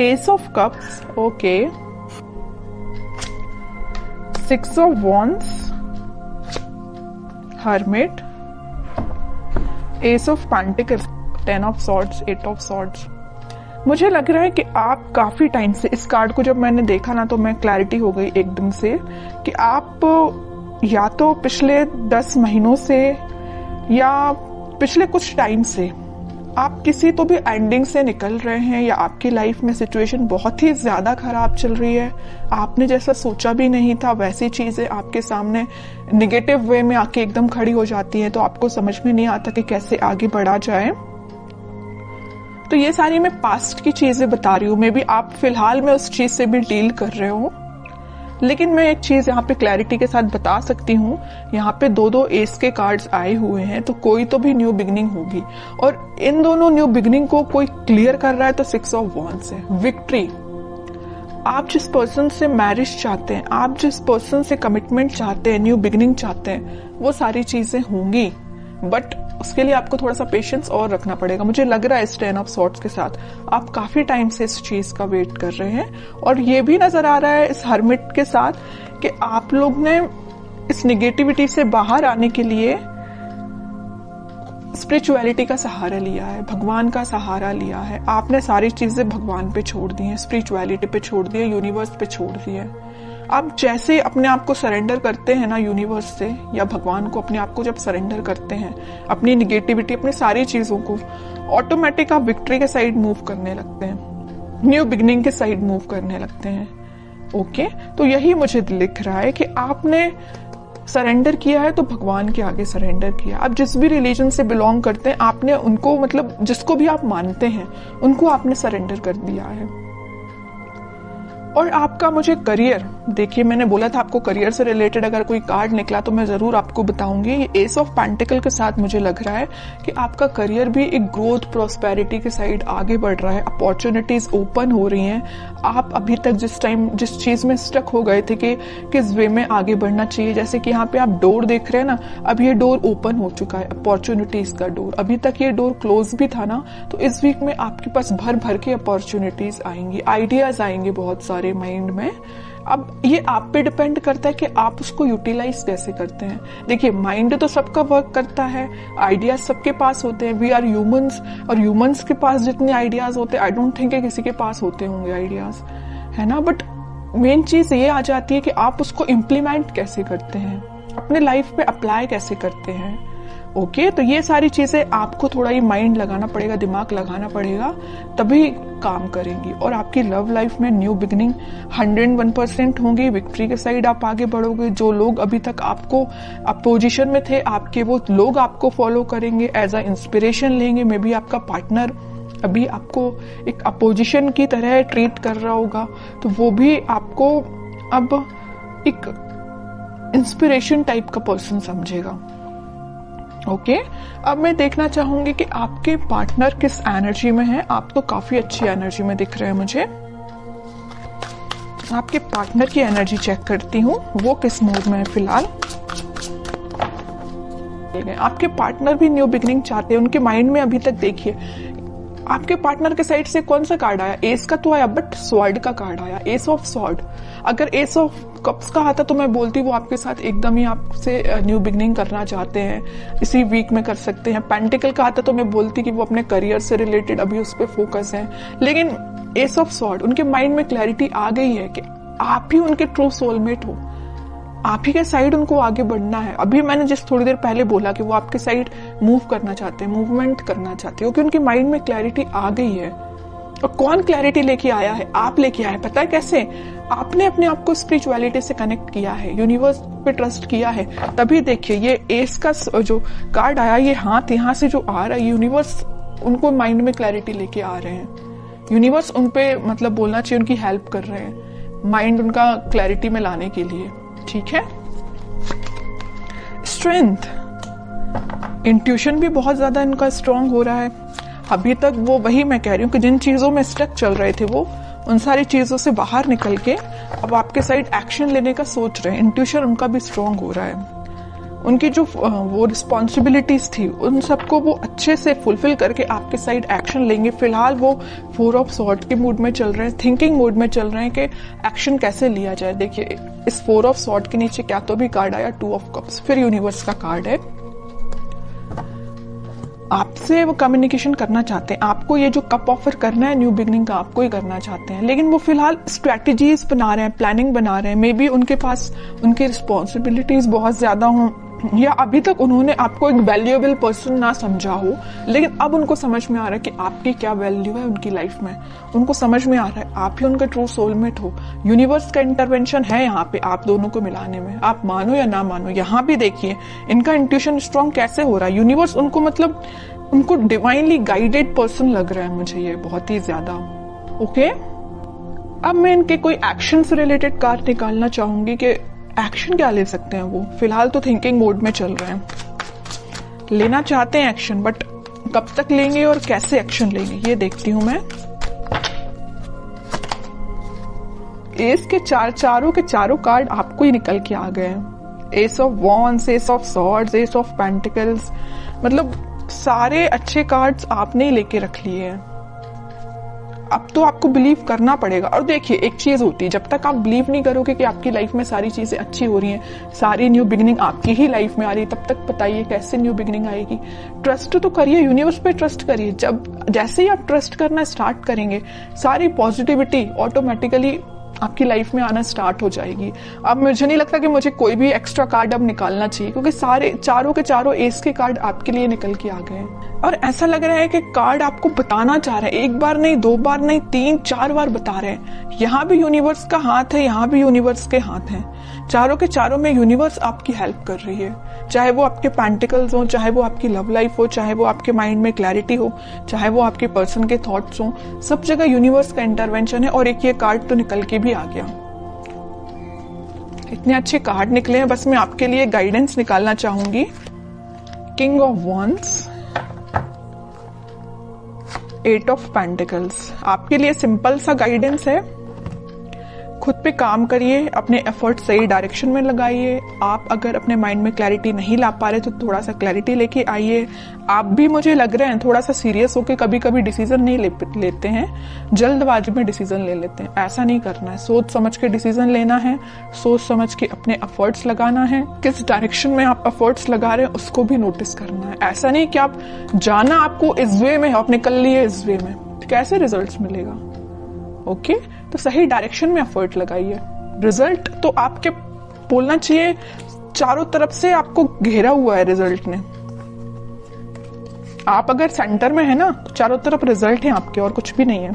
S of cups, okay, 6 of wands, hermit, S of pentacles, 10 of swords, 8 of swords. मुझे लग रहा है कि आप काफी टाइम से, इस कार्ड को जब मैंने देखा ना तो मैं क्लैरिटी हो गई एकदम से कि आप या तो पिछले 10 महीनों से या पिछले कुछ टाइम से आप किसी तो भी एंडिंग से निकल रहे हैं, या आपकी लाइफ में सिचुएशन बहुत ही ज्यादा खराब चल रही है। आपने जैसा सोचा भी नहीं था वैसी चीजें आपके सामने निगेटिव वे में आके एकदम खड़ी हो जाती हैं, तो आपको समझ में नहीं आता कि कैसे आगे बढ़ा जाए। तो ये सारी मैं पास्ट की चीजें बता रही हूँ, मे बी आप फिलहाल में उस चीज से भी डील कर रहे हो, लेकिन मैं एक चीज यहाँ पे क्लैरिटी के साथ बता सकती हूँ। यहाँ पे 2-2 एस के कार्ड्स आए हुए हैं, तो कोई तो भी न्यू बिगनिंग होगी, और इन दोनों न्यू बिगनिंग को कोई क्लियर कर रहा है तो 6 ऑफ वॉन्ड्स है, विक्ट्री। आप जिस पर्सन से मैरिज चाहते हैं, आप जिस पर्सन से कमिटमेंट चाहते हैं, न्यू बिगनिंग चाहते हैं, वो सारी चीजें होंगी, बट उसके लिए आपको थोड़ा सा पेशेंस और रखना पड़ेगा। मुझे लग रहा है इस 10 ऑफ सॉर्ड्स के साथ आप काफी टाइम से इस चीज का वेट कर रहे हैं, और ये भी नजर आ रहा है इस हर्मिट के साथ कि आप लोग ने इस निगेटिविटी से बाहर आने के लिए स्पिरिचुअलिटी का सहारा लिया है, भगवान का सहारा लिया है। आपने सारी चीजें भगवान पे छोड़ दी हैं, स्पिरिचुअलिटी पे छोड़ दी है, यूनिवर्स पे छोड़ दी है। आप जैसे अपने आप को सरेंडर करते हैं ना यूनिवर्स से या भगवान को, अपने आप को जब सरेंडर करते हैं, अपनी निगेटिविटी, अपनी सारी चीजों को, ऑटोमेटिक आप विक्ट्री के साइड मूव करने लगते हैं, न्यू बिगनिंग के साइड मूव करने लगते हैं। ओके, तो यही मुझे लिख रहा है कि आपने सरेंडर किया है तो भगवान के आगे सरेंडर किया। आप जिस भी रिलीजन से बिलोंग करते हैं, आपने उनको, मतलब जिसको भी आप मानते हैं, उनको आपने सरेंडर कर दिया है। और आपका मुझे करियर, देखिए मैंने बोला था आपको करियर से रिलेटेड अगर कोई कार्ड निकला तो मैं जरूर आपको बताऊंगी। ये एस ऑफ पेंटिकल के साथ मुझे लग रहा है कि आपका करियर भी एक ग्रोथ, प्रॉस्पेरिटी के साइड आगे बढ़ रहा है, अपॉर्चुनिटीज ओपन हो रही हैं। आप अभी तक जिस चीज में स्टक हो गए थे कि किस वे में आगे बढ़ना चाहिए, जैसे कि यहाँ पे आप डोर देख रहे हैं ना, अब ये डोर ओपन हो चुका है, अपॉर्चुनिटीज का डोर। अभी तक ये डोर क्लोज भी था ना, तो इस वीक में आपके पास भर भर के अपॉर्चुनिटीज आएंगी, आइडियाज आएंगे बहुत सारे माइंड में। अब ये आप पे डिपेंड करता है कि आप उसको यूटिलाइज कैसे करते हैं। देखिए माइंड तो सबका वर्क करता है, आइडियाज सबके पास होते हैं, वी आर ह्यूमंस, और ह्यूमंस के पास जितने आइडियाज होते हैं आई डोंट थिंक किसी के पास होते होंगे आइडियाज, है ना। बट मेन चीज ये आ जाती है कि आप उसको इम्प्लीमेंट कैसे करते हैं, अपने लाइफ पे अप्लाई कैसे करते हैं। ओके, तो ये सारी चीजें आपको थोड़ा ही माइंड लगाना पड़ेगा, दिमाग लगाना पड़ेगा, तभी काम करेंगी। और आपकी लव लाइफ में न्यू बिगनिंग 101% होंगी, विक्ट्री के साइड आप आगे बढ़ोगे। जो लोग अभी तक आपको अपोजिशन में थे, आपके वो लोग आपको फॉलो करेंगे, एज अ इंस्पिरेशन लेंगे। मे बी आपका पार्टनर अभी आपको एक अपोजिशन की तरह ट्रीट कर रहा होगा, तो वो भी आपको अब एक इंस्पिरेशन टाइप का पर्सन समझेगा। ओके, अब मैं देखना चाहूंगी कि आपके पार्टनर किस एनर्जी में है। आप तो काफी अच्छी एनर्जी में दिख रहे हैं मुझे। आपके पार्टनर की एनर्जी चेक करती हूँ, वो किस मूड में है फिलहाल। आपके पार्टनर भी न्यू बिगनिंग चाहते हैं, उनके माइंड में अभी तक देखिए आपके पार्टनर के साइड से कौन सा कार्ड आया, एस का तो आया, बट स्वॉर्ड का कार्ड आया, एस ऑफ स्वॉर्ड। अगर एस ऑफ कप्स का आता तो मैं बोलती वो आपके साथ एकदम ही आपसे न्यू बिगनिंग करना चाहते हैं, इसी वीक में कर सकते हैं। पेंटिकल का आता तो मैं बोलती कि वो अपने करियर से रिलेटेड अभी उस पर फोकस है। लेकिन एस ऑफ स्वॉर्ड, उनके माइंड में क्लैरिटी आ गई है कि आप ही उनके ट्रू सोलमेट हो, आप ही के साइड उनको आगे बढ़ना है। अभी मैंने जिस थोड़ी देर पहले बोला कि वो आपके साइड मूव करना चाहते हैं, मूवमेंट करना चाहते हैं, क्योंकि उनके माइंड में क्लैरिटी आ गई है। और कौन क्लैरिटी लेके आया है? आप लेके आए हैं। पता है कैसे? आपने अपने आप को स्पिरिचुअलिटी से कनेक्ट किया है, यूनिवर्स पे ट्रस्ट किया है। तभी देखिए ये एस का जो कार्ड आया, ये हाथ यहाँ से जो आ रहा है, यूनिवर्स उनको माइंड में क्लैरिटी लेके आ रहे हैं। यूनिवर्स उन पे मतलब बोलना चाहिए उनकी हेल्प कर रहे हैं, माइंड उनका क्लैरिटी में लाने के लिए। ठीक है। स्ट्रेंथ, इंट्यूशन भी बहुत ज्यादा इनका स्ट्रांग हो रहा है। अभी तक वो, वही मैं कह रही हूँ कि जिन चीजों में स्टक चल रहे थे वो उन सारी चीजों से बाहर निकल के अब आपके साइड एक्शन लेने का सोच रहे हैं। इंट्यूशन उनका भी स्ट्रांग हो रहा है। उनकी जो वो रिस्पॉन्सिबिलिटीज थी उन सबको वो अच्छे से फुलफिल करके आपके साइड एक्शन लेंगे। फिलहाल वो 4 ऑफ सॉर्ड के मूड में चल रहे हैं, थिंकिंग मूड में चल रहे हैं कि एक्शन कैसे लिया जाए। देखिए इस 4 ऑफ सॉर्ड के नीचे क्या तो भी कार्ड आया 2 ऑफ कप्स, फिर यूनिवर्स का कार्ड है। आपसे वो कम्युनिकेशन करना चाहते हैं, आपको ये जो कप ऑफर करना है न्यू बिगनिंग का आपको ही करना चाहते हैं, लेकिन वो फिलहाल स्ट्रेटजीज बना रहे हैं, प्लानिंग बना रहे हैं। मे बी उनके पास उनकी रिस्पॉन्सिबिलिटीज बहुत ज्यादा हों, या अभी तक उन्होंने आपको एक वैल्यूएबल पर्सन ना समझा हो, लेकिन अब उनको समझ में आ रहा है कि आपकी क्या वैल्यू है उनकी लाइफ में। उनको समझ में आ रहा है आप ही उनका ट्रू सोलमेट हो। यूनिवर्स का इंटरवेंशन है यहाँ पे आप दोनों को मिलाने में, आप मानो या ना मानो। यहाँ भी देखिए इनका इंट्यूशन स्ट्रॉन्ग कैसे हो रहा है। यूनिवर्स उनको मतलब उनको डिवाइनली गाइडेड पर्सन लग रहा है मुझे ये बहुत ही ज्यादा। ओके, अब मैं इनके कोई एक्शन से रिलेटेड कार्ड निकालना चाहूंगी कि एक्शन क्या ले सकते हैं वो। फिलहाल तो थिंकिंग मोड में चल रहे हैं, लेना चाहते हैं एक्शन, बट कब तक लेंगे और कैसे एक्शन लेंगे ये देखती हूं मैं। एस के चारों के चारों कार्ड आपको ही निकल के आ गए हैं। S of wands, S of swords, S of pentacles, मतलब सारे अच्छे कार्ड्स आपने ही लेके रख लिए हैं। अब तो आपको बिलीव करना पड़ेगा। और देखिए एक चीज होती है, जब तक आप बिलीव नहीं करोगे कि आपकी लाइफ में सारी चीजें अच्छी हो रही हैं, सारी न्यू बिगिनिंग आपकी ही लाइफ में आ रही है, तब तक बताइए कैसे न्यू बिगिनिंग आएगी। ट्रस्ट तो करिए, यूनिवर्स पे ट्रस्ट करिए। जब जैसे ही आप ट्रस्ट करना स्टार्ट करेंगे, सारी पॉजिटिविटी ऑटोमेटिकली आपकी लाइफ में आना स्टार्ट हो जाएगी। अब मुझे नहीं लगता कि मुझे कोई भी एक्स्ट्रा कार्ड अब निकालना चाहिए, क्योंकि सारे चारों के चारों एस के कार्ड आपके लिए निकल के आ गए हैं। और ऐसा लग रहा है कि कार्ड आपको बताना चाह रहे हैं, एक बार नहीं, 2 बार नहीं, 3-4 बार बता रहे हैं। यहाँ भी यूनिवर्स का हाथ है, यहाँ भी यूनिवर्स के हाथ हैं। चारों के चारों में यूनिवर्स आपकी हेल्प कर रही है, चाहे वो आपके पेंटिकल्स हो, चाहे वो आपकी लव लाइफ हो, चाहे वो आपके माइंड में क्लैरिटी हो, चाहे वो आपके पर्सन के थॉट्स हो, सब जगह यूनिवर्स का इंटरवेंशन है। और एक ये कार्ड तो निकल के भी आ गया। इतने अच्छे कार्ड निकले हैं, बस मैं आपके लिए गाइडेंस निकालना चाहूंगी। King of wands, 8 of pentacles, आपके लिए सिंपल सा गाइडेंस है। खुद पे काम करिए, अपने एफर्ट सही डायरेक्शन में लगाइए। आप अगर अपने माइंड में क्लैरिटी नहीं ला पा रहे तो थोड़ा सा क्लैरिटी लेके आइए। आप भी मुझे लग रहे हैं थोड़ा सा सीरियस होके कभी कभी डिसीजन नहीं लेते हैं, जल्दबाजी में डिसीजन ले लेते हैं। ऐसा नहीं करना है, सोच समझ के डिसीजन लेना है, सोच समझ के अपने एफर्ट्स लगाना है। किस डायरेक्शन में आप एफर्ट्स लगा रहे हैं उसको भी नोटिस करना है। ऐसा नहीं कि आप जाना आपको इस वे में, आप निकल लिए इस वे में, तो कैसे रिजल्ट मिलेगा। ओके, तो सही डायरेक्शन में एफर्ट लगाइए। रिजल्ट तो आपके बोलना चाहिए चारों तरफ से आपको घेरा हुआ है रिजल्ट ने। आप अगर सेंटर में है ना तो चारों तरफ रिजल्ट है आपके, और कुछ भी नहीं है।